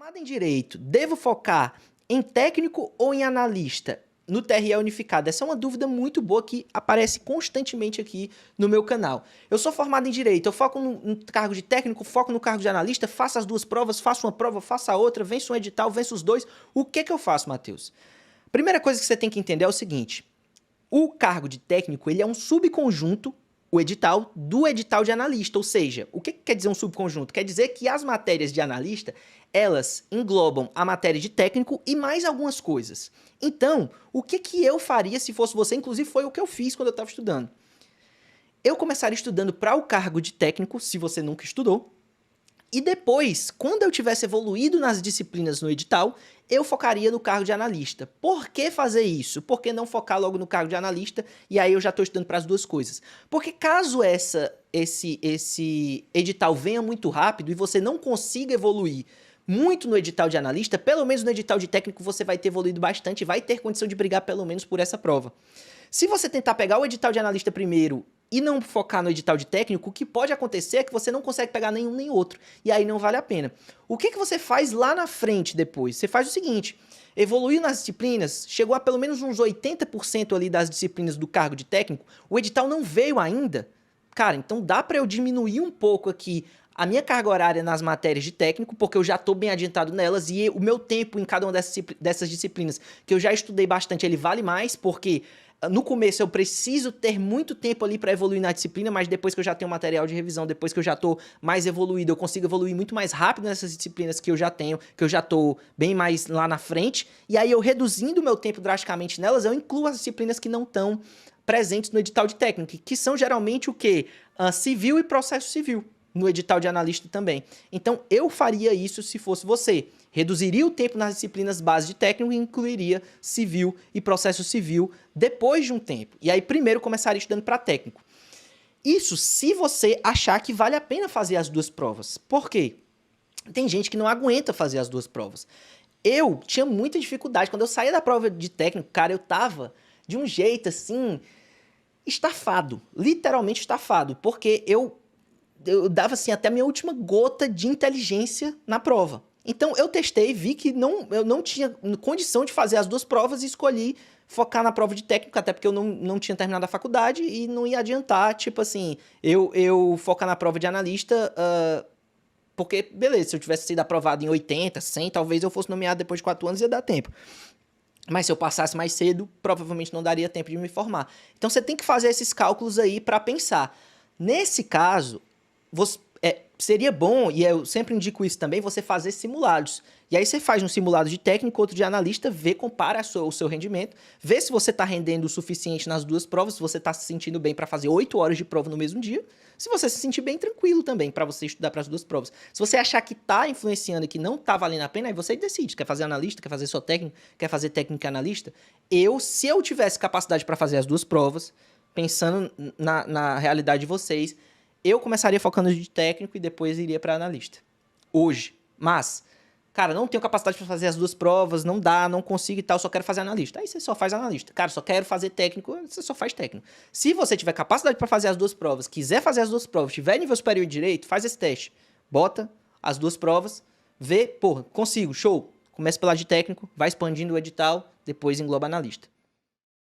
Formado em Direito, devo focar em técnico ou em analista no TRE Unificado? Essa é uma dúvida muito boa que aparece constantemente aqui no meu canal. Eu sou formado em Direito, eu foco no cargo de técnico, foco no cargo de analista, faço as duas provas, faço uma prova, faço a outra, venço um edital, venço os dois. O que eu faço, Matheus? Primeira coisa que você tem que entender é o seguinte: o cargo de técnico ele é um subconjunto, o edital, do edital de analista. Ou seja, o que quer dizer um subconjunto? Quer dizer que as matérias de analista, elas englobam a matéria de técnico e mais algumas coisas. Então, o que eu faria se fosse você? Inclusive, foi o que eu fiz quando eu estava estudando. Eu começaria estudando para o cargo de técnico, se você nunca estudou. E depois, quando eu tivesse evoluído nas disciplinas no edital, eu focaria no cargo de analista. Por que fazer isso? Por que não focar logo no cargo de analista e aí eu já estou estudando para as duas coisas? Porque caso esse edital venha muito rápido e você não consiga evoluir muito no edital de analista, pelo menos no edital de técnico você vai ter evoluído bastante e vai ter condição de brigar pelo menos por essa prova. Se você tentar pegar o edital de analista primeiro e não focar no edital de técnico, o que pode acontecer é que você não consegue pegar nenhum nem outro. E aí não vale a pena. O que você faz lá na frente depois? Você faz o seguinte: evoluiu nas disciplinas, chegou a pelo menos uns 80% ali das disciplinas do cargo de técnico, o edital não veio ainda. Cara, então dá para eu diminuir um pouco aqui a minha carga horária nas matérias de técnico, porque eu já estou bem adiantado nelas e o meu tempo em cada uma dessas disciplinas, que eu já estudei bastante, ele vale mais, porque no começo eu preciso ter muito tempo ali para evoluir na disciplina, mas depois que eu já tenho material de revisão, depois que eu já estou mais evoluído, eu consigo evoluir muito mais rápido nessas disciplinas que eu já tenho, que eu já estou bem mais lá na frente, e aí eu reduzindo o meu tempo drasticamente nelas, eu incluo as disciplinas que não estão presentes no edital de técnico, que são geralmente o quê? Civil e processo civil, no edital de analista também. Então eu faria isso se fosse você. Reduziria o tempo nas disciplinas base de técnico e incluiria civil e processo civil depois de um tempo. E aí primeiro começaria estudando para técnico. Isso se você achar que vale a pena fazer as duas provas. Por quê? Tem gente que não aguenta fazer as duas provas. Eu tinha muita dificuldade. Quando eu saía da prova de técnico, cara, eu tava de um jeito assim, estafado. Literalmente estafado. Porque eu dava assim até a minha última gota de inteligência na prova. Então eu testei, vi que eu não tinha condição de fazer as duas provas e escolhi focar na prova de técnico, até porque eu não tinha terminado a faculdade e não ia adiantar, tipo assim, eu focar na prova de analista, porque, beleza, se eu tivesse sido aprovado em 80, 100, talvez eu fosse nomeado depois de 4 anos e ia dar tempo. Mas se eu passasse mais cedo, provavelmente não daria tempo de me formar. Então você tem que fazer esses cálculos aí para pensar. Nesse caso, seria bom, e eu sempre indico isso também, você fazer simulados. E aí você faz um simulado de técnico, outro de analista, compara o seu rendimento, vê se você está rendendo o suficiente nas duas provas, se você está se sentindo bem para fazer 8 horas de prova no mesmo dia. Se você se sentir bem, tranquilo também para você estudar para as duas provas. Se você achar que está influenciando e que não está valendo a pena, aí você decide, quer fazer analista, quer fazer só técnico, quer fazer técnico e analista. Se eu tivesse capacidade para fazer as duas provas, pensando na realidade de vocês, eu começaria focando de técnico e depois iria para analista. Hoje. Mas, cara, não tenho capacidade para fazer as duas provas, não dá, não consigo e tal, só quero fazer analista. Aí você só faz analista. Cara, só quero fazer técnico, você só faz técnico. Se você tiver capacidade para fazer as duas provas, quiser fazer as duas provas, tiver nível superior de direito, faz esse teste. Bota as duas provas, vê, porra, consigo, show. Começa pela de técnico, vai expandindo o edital, depois engloba analista.